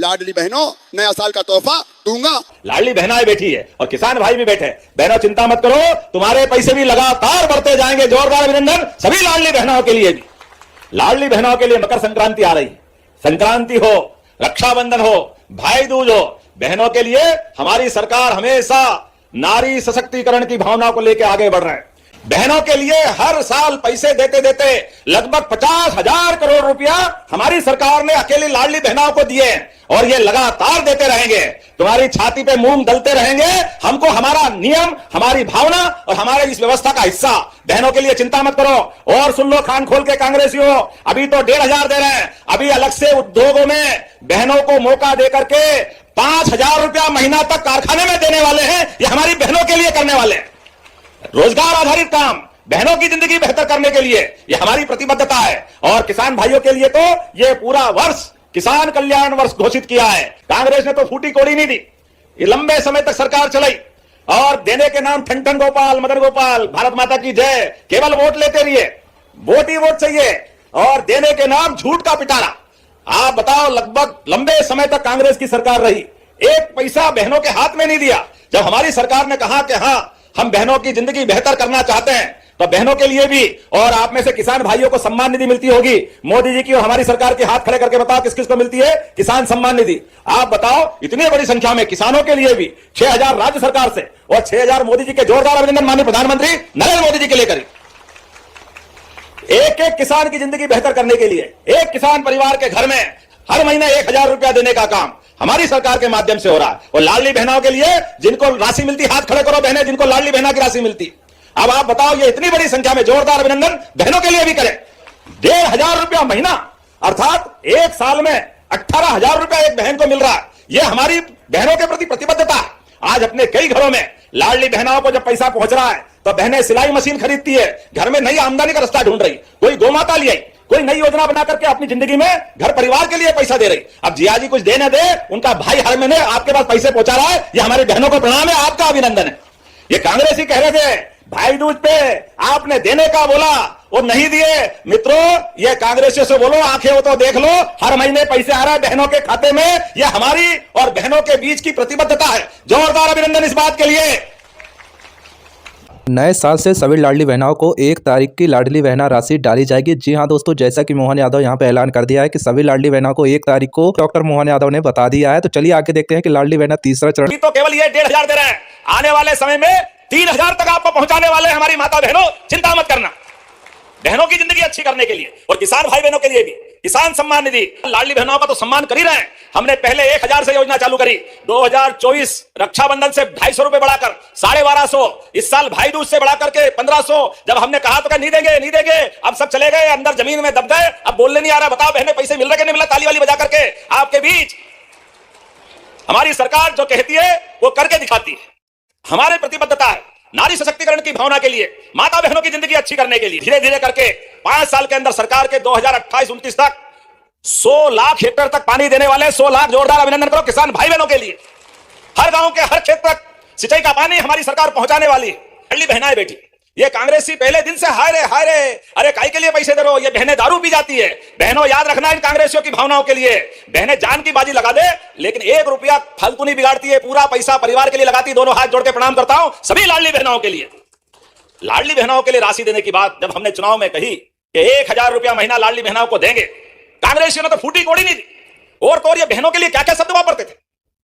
लाडली बहनों, नया साल का तोहफा दूंगा। लाडली बहनाएं बैठी है और किसान भाई भी बैठे। बहनों चिंता मत करो, तुम्हारे पैसे भी लगातार बढ़ते जाएंगे। जोरदार अभिनंदन सभी लाडली बहनों के लिए भी। लाडली बहनों के लिए मकर संक्रांति आ रही, संक्रांति हो, रक्षाबंधन हो, भाई दूज हो, बहनों के लिए हमारी सरकार हमेशा नारी सशक्तिकरण की भावना को लेकर आगे बढ़ रहे हैं। बहनों के लिए हर साल पैसे देते देते लगभग 50,000 करोड़ रुपया हमारी सरकार ने अकेली लाडली बहनों को दिए और ये लगातार देते रहेंगे। तुम्हारी छाती पे मूंग दलते रहेंगे। हमको हमारा नियम, हमारी भावना और हमारे इस व्यवस्था का हिस्सा। बहनों के लिए चिंता मत करो। और सुन लो कान खोल के कांग्रेसियों, अभी तो 1,500 दे रहे हैं, अभी अलग से उद्योगों में बहनों को मौका देकर के 5,000 रुपया महीना तक कारखाने में देने वाले हैं। ये हमारी बहनों के लिए करने वाले हैं। रोजगार आधारित काम, बहनों की जिंदगी बेहतर करने के लिए यह हमारी प्रतिबद्धता है। और किसान भाइयों के लिए तो यह पूरा वर्ष किसान कल्याण वर्ष घोषित किया है। कांग्रेस ने तो फूटी कोड़ी नहीं दी, ये लंबे समय तक सरकार चलाई और देने के नाम ठन गोपाल, मदन गोपाल, भारत माता की जय, केवल वोट लेते रहिए, वोट ही वोट चाहिए और देने के नाम झूठ का पिटारा। आप बताओ, लगभग लंबे समय तक कांग्रेस की सरकार रही, एक पैसा बहनों के हाथ में नहीं दिया। जब हमारी सरकार ने कहा कि हाँ हम बहनों की जिंदगी बेहतर करना चाहते हैं, तो बहनों के लिए भी, और आप में से किसान भाइयों को सम्मान निधि मिलती होगी मोदी जी की और हमारी सरकार के, हाथ खड़े करके बताओ किस किस को मिलती है किसान सम्मान निधि। आप बताओ, इतनी बड़ी संख्या में किसानों के लिए भी 6,000 राज्य सरकार से और 6,000 मोदी जी के। जोरदार अभिनंदन माननीय प्रधानमंत्री नरेंद्र मोदी जी के लिए करें। एक एक किसान की जिंदगी बेहतर करने के लिए एक किसान परिवार के घर में हर महीने 1,000 रुपया देने का काम हमारी सरकार के माध्यम से हो रहा है। और लाडली बहनों के लिए जिनको राशि मिलती, हाथ खड़े करो बहनें जिनको लाडली बहना की राशि मिलती। अब आप बताओ, ये इतनी बड़ी संख्या में जोरदार अभिनंदन बहनों के लिए भी करें। 1,500 रुपया महीना, अर्थात एक साल में 18,000 रुपया एक बहन को मिल रहा है। यह हमारी बहनों के प्रति प्रतिबद्धता है। आज अपने कई घरों में लाडली बहनों को जब पैसा पहुंच रहा है तो बहनें सिलाई मशीन खरीदती है, घर में नई आमदनी का रास्ता ढूंढ रही, कोई गोमाता ले आई, कोई नई योजना बना करके अपनी जिंदगी में घर परिवार के लिए पैसा दे रही। अब जिया जी कुछ दे न दे, उनका भाई हर महीने आपके पास पैसे पहुंचा रहा है। ये हमारी बहनों को प्रणाम है, आपका अभिनंदन है। ये कांग्रेस ही कह रहे थे भाई दूज पे आपने देने का बोला और नहीं दिए। मित्रों, ये कांग्रेसियों से बोलो, आंखें हो तो देख लो, हर महीने पैसे आ रहा है बहनों के खाते में। ये हमारी और बहनों के बीच की प्रतिबद्धता है। जोरदार अभिनंदन इस बात के लिए। नए साल से सभी लाडली बहनों को 1 तारीख की लाडली बहना राशि डाली जाएगी। जी हां दोस्तों, जैसा कि मोहन यादव यहां पे ऐलान कर दिया है कि सभी लाडली बहनों को 1 तारीख को डॉक्टर मोहन यादव ने बता दिया है। तो चलिए आगे देखते हैं कि लाडली बहना तीसरा चरण। तो केवल ये 1,500 दे रहे हैं, आने वाले समय में 3,000 तक आपको पहुंचाने वाले हैं हमारी माता बहनों। चिंता मत करना, बहनों की जिंदगी अच्छी करने के लिए और किसान भाई बहनों के लिए भी किसान सम्मान निधि। लाडली बहनों का तो सम्मान कर ही रहे हैं। हमने पहले 1,000 से योजना चालू करी, 2024 रक्षाबंधन से 250 रुपए बढ़ाकर 1,250, इस साल भाई दूज से बढ़ाकर के 1,500। जब हमने कहा तो नहीं देंगे नहीं देंगे, अब सब चले गए अंदर जमीन में दब गए, अब बोलने नहीं आ रहा। बताओ बहनें पैसे मिल रहे कि नहीं मिला? ताली वाली बजा करके आपके बीच हमारी सरकार जो कहती है वो करके दिखाती है। हमारी प्रतिबद्धता है नारी सशक्तिकरण की भावना के लिए, माता बहनों की जिंदगी अच्छी करने के लिए। धीरे धीरे करके 5 साल के अंदर सरकार के 2028-29 तक 100 लाख हेक्टेयर तक पानी देने वाले 100 लाख। जोरदार अभिनंदन करो किसान भाई बहनों के लिए। हर गांव के हर क्षेत्र तक सिंचाई का पानी हमारी सरकार पहुंचाने वाली है। लाडली बहनाएं बेटी, ये कांग्रेसी पहले दिन से हाय रे, अरे काई के लिए पैसे दे रहे हो? ये बहनें दारू पी जाती है। बहनों याद रखना इन कांग्रेसियों की भावनाओं के लिए। बहनें जान की बाजी लगा दे लेकिन 1 रुपया फालतू नहीं बिगाड़ती है, पूरा पैसा परिवार के लिए लगाती। दोनों हाथ जोड़ के प्रणाम करता हूं सभी लाडली बहनों के लिए। लाडली बहनों के लिए राशि देने की बात जब हमने चुनाव में कही कि 1,000 रुपया महीना लाडली बहनों को देंगे, कांग्रेसियों ने तो फूटी कोड़ी नहीं दी। और तो और ये बहनों के लिए क्या क्या शब्द वापरते थे।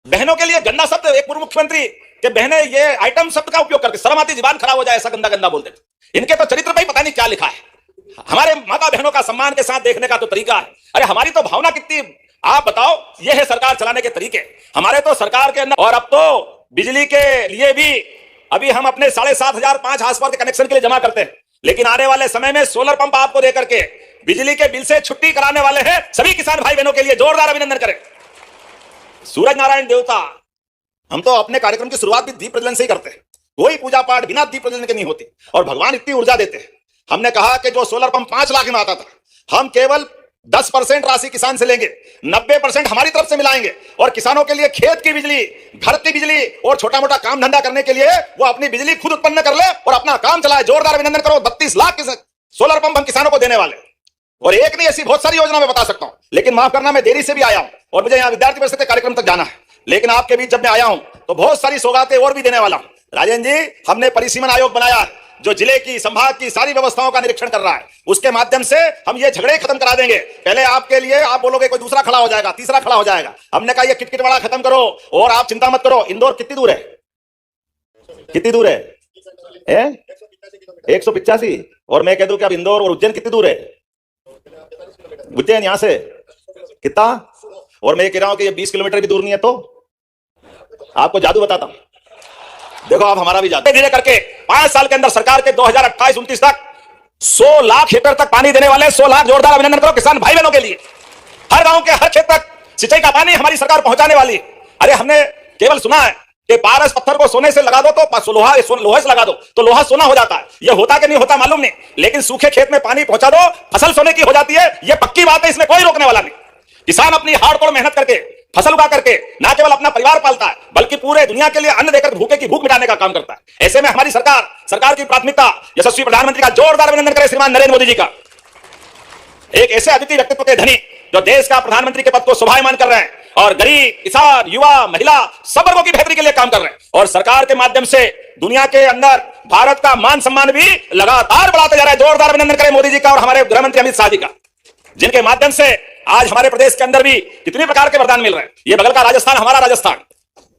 बहनों के लिए गंदा शब्द, एक पूर्व मुख्यमंत्री के बहनें ये आइटम शब्द का उपयोग करके शर्म आती, जुबान खराब हो जाए, ऐसा गंदा गंदा बोलते थे। इनके तो चरित्र पे पता नहीं क्या लिखा है। हमारे माता बहनों का सम्मान के साथ देखने का तो तरीका है। अरे हमारी तो भावना कितनी, आप बताओ। यह है सरकार चलाने के तरीके हमारे तो सरकार के अंदर। और अब तो बिजली के लिए भी अभी हम अपने 7,500 5 हाउस पावर के कनेक्शन के लिए जमा करते हैं, लेकिन आने वाले समय में सोलर पंप आपको देकर के बिजली के बिल से छुट्टी कराने वाले हैं सभी किसान भाई बहनों के लिए। जोरदार अभिनंदन करें। सूरज नारायण देवता, हम तो अपने कार्यक्रम की शुरुआत भी दीप प्रज्वलन से ही करते हैं। कोई पूजा पाठ बिना दीप प्रज्वलन के नहीं होती और भगवान इतनी ऊर्जा देते हैं। हमने कहा कि जो सोलर पंप 5 लाख में आता था, हम केवल 10% राशि किसान से लेंगे, 90% हमारी तरफ से मिलाएंगे और किसानों के लिए खेत की बिजली, घर की बिजली और छोटा मोटा काम धंधा करने के लिए वो अपनी बिजली खुद उत्पन्न कर ले और अपना काम चलाए। जोरदार अभिनंदन करो। 32 लाख सोलर पंप हम किसानों को देने वाले। और एक नहीं, ऐसी बहुत सारी योजना मैं बता सकता हूं, लेकिन माफ करना मैं देरी से भी आया हूं और मुझे यहां विद्यार्थी परिषद के कार्यक्रम तक जाना है। लेकिन आपके बीच जब मैं आया हूं तो बहुत सारी सौगातें और भी देने वाला हूं। राजेंद्र जी, हमने परिसीमन आयोग बनाया है जो जिले की, संभाग की सारी व्यवस्थाओं का निरीक्षण कर रहा है। उसके माध्यम से हम ये झगड़े खत्म करा देंगे। पहले आपके लिए आप बोलोगे, कोई दूसरा खड़ा हो जाएगा, तीसरा खड़ा हो जाएगा। हमने कहा ये किटकिट वाला खत्म करो और आप चिंता मत करो। इंदौर कितनी दूर है? कितनी दूर है? 185। और मैं कह दूं कि अब इंदौर और उज्जैन कितनी दूर है? उज्जैन यहां से कितना? और मैं कह रहा हूं कि ये 20 किलोमीटर भी दूर नहीं है। तो आपको जादू बताता हूं, देखो आप हमारा भी जादू। धीरे करके 5 साल के अंदर सरकार के 2028-29 तक 100 लाख हेक्टेयर तक पानी देने वाले। 100 लाख, जोरदार अभिनंदन करो किसान भाई बहनों के लिए। हर गांव के हर क्षेत्र तक सिंचाई का पानी हमारी सरकार पहुंचाने वाली है। अरे हमने केवल सुना है कि पारस पत्थर को सोने से लगा दो तो लोहे से लगा दो तो लोहा सोना हो जाता है। यह होता कि नहीं होता मालूम नहीं, लेकिन सूखे खेत में पानी पहुंचा दो, फसल सोने की हो जाती है। यह पक्की बात है, इसमें कोई रोकने वाला नहीं। किसान अपनी हार्डकोर मेहनत करके, फसल उगा करके न केवल अपना परिवार पालता है बल्कि पूरे दुनिया के लिए अन्न देकर भूखे की भूख मिटाने का काम करता है। ऐसे में हमारी सरकार की प्राथमिकता, यशस्वी प्रधानमंत्री का जोरदार अभिनंदन करें श्रीमान नरेंद्र मोदी जी का। एक ऐसे अद्वितीय व्यक्तित्व के धनी जो देश का प्रधानमंत्री के पद को शोभायमान कर रहे हैं और गरीब, किसान, युवा, महिला सब वर्गों की बेहतरी के लिए काम कर रहे हैं। और सरकार के माध्यम से दुनिया के अंदर भारत का मान सम्मान भी लगातार बढ़ाते जा रहा है। जोरदार अभिनंदन करें मोदी जी का और हमारे गृह मंत्री अमित शाह जी का, जिनके माध्यम से आज हमारे प्रदेश के अंदर भी कितने प्रकार के वरदान मिल रहे हैं। ये बगल का राजस्थान, हमारा राजस्थान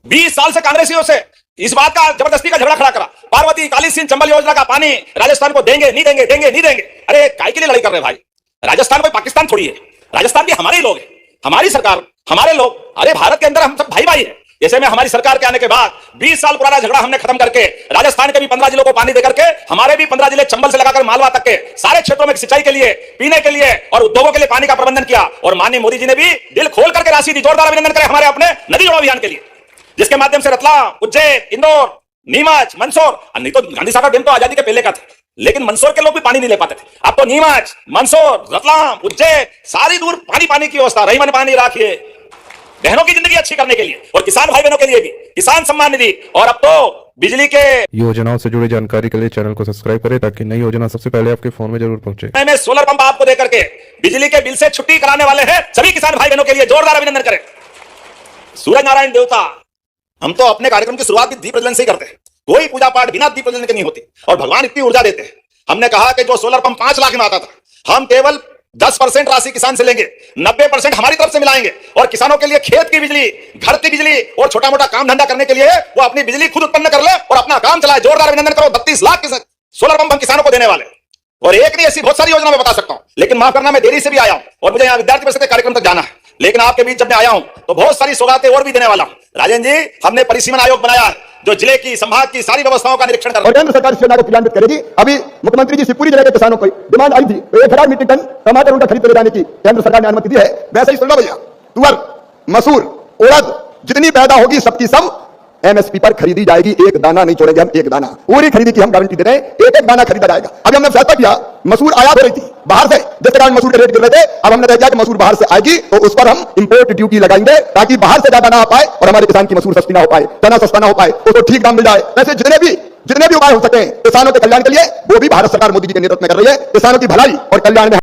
20 साल से कांग्रेसियों से इस बात का जबरदस्ती का झगड़ा खड़ा करा। पार्वती, काली सिंह, चंबल योजना का पानी राजस्थान को देंगे नहीं देंगे, देंगे नहीं देंगे। अरे काय के लिए लड़ाई कर रहे भाई? राजस्थान कोई पाकिस्तान थोड़ी है, राजस्थान भी हमारे ही लोग हैं, हमारी सरकार, हमारे लोग। अरे भारत के अंदर हम सब भाई भाई हैं। जैसे में हमारी सरकार के आने के बाद 20 साल पुराना झगड़ा हमने खत्म करके राजस्थान के भी 15 जिलों को पानी देकर के, हमारे भी 15 जिले चंबल से लगाकर मालवा तक के सारे क्षेत्रों में सिंचाई के लिए, पीने के लिए और उद्योगों के लिए पानी का प्रबंधन किया। और माननीय मोदी जी ने भी दिल खोल करके राशि दी। जोरदार अभिनंदन करें हमारे अपने नदी जोड़ो अभियान के लिए, जिसके माध्यम से रतलाम, उज्जैन, इंदौर, नीमच, मंदसौर, नहीं तो गांधी सागर डैम तो आजादी के पहले का था, लेकिन मंदसौर के लोग भी पानी नहीं ले पाते थे। अब तो नीमच, मंदसौर, रतलाम, उज्जैन सारी दूर पानी की व्यवस्था। रही मन पानी राखिए बहनों की जिंदगी अच्छी करने के लिए और किसान भाई बहनों के लिए भी किसान सम्मान निधि। और अब तो बिजली के योजनाओं से जुड़ी जानकारी के लिए चैनल को सब्सक्राइब करें ताकि नई योजना सबसे पहले आपके फोन में जरूर पहुंचे। में सोलर पंप आपको देकर के बिजली के बिल से छुट्टी कराने वाले हैं सभी किसान भाई बहनों के लिए। जोरदार अभिनंदन करें। सूरज नारायण देवता, हम तो अपने कार्यक्रम की शुरुआत भी दीप प्रज्वलन से ही करते हैं। कोई पूजा पाठ बिना दीप प्रज्वलन के नहीं होती और भगवान इतनी ऊर्जा देते हैं। हमने कहा कि जो सोलर पंप 5 लाख में आता था, हम केवल 10% राशि किसान से लेंगे, 90% हमारी तरफ से मिलाएंगे और किसानों के लिए खेत की बिजली, घर की बिजली और छोटा मोटा काम धंधा करने के लिए वो अपनी बिजली खुद उत्पन्न कर ले और अपना काम चलाए। जोरदार अभिनंदन करो। 32 लाख सोलर पंप हम किसानों को देने वाले। और एक नहीं, ऐसी बहुत सारी योजना मैं बता सकता हूं, लेकिन माफ करना मैं देरी से भी आया हूं और मुझे यहां विद्यार्थी परिषद के कार्यक्रम तक जाना है। लेकिन आपके बीच जब मैं आया हूं तो बहुत सारी सौगातें और भी देने वाला हूं। राजेंद्र जी, हमने परिसीमन आयोग बनाया है जो जिले की, संभाग की सारी व्यवस्थाओं का निरीक्षण कर, और केंद्र सरकार इस योजना को क्रियान्वित करेगी। अभी मुख्यमंत्री जी शिवपुरी जिले के किसानों को डिमांड आई थी, 1000 मीट्रिक टन टमाटर उनका खरीद ले जाने की केंद्र सरकार ने अनुमति दी है। वैसे ही सुन लो भैया, तुअर, मसूर, उड़द जितनी पैदा होगी सबकी सब एमएसपी पर खरीदी जाएगी। एक दाना नहीं छोड़ेंगे हम, एक दाना पूरी खरीदी की हम गारंटी दे रहे हैं। एक दाना खरीदा जाएगा। अभी हमने फैसला किया, मसूर आयात हो रही थी बाहर से, जिसके कारण मसूर के रेट गिर रहे थे। अब हमने तय किया कि मसूर बाहर से आएगी तो उस पर हम इंपोर्ट ड्यूटी लगाएंगे ताकि बाहर से ज्यादा ना आ पाए और हमारे किसान की मसूर सस्ती ना हो पाए, चना सस्ता ना हो पाए, उसको ठीक दाम मिल जाए। वैसे जितने भी उपाय हो सके किसानों के कल्याण के लिए वो भी भारत सरकार मोदी जी के नेतृत्व में कर रही है। किसानों की भलाई और कल्याण में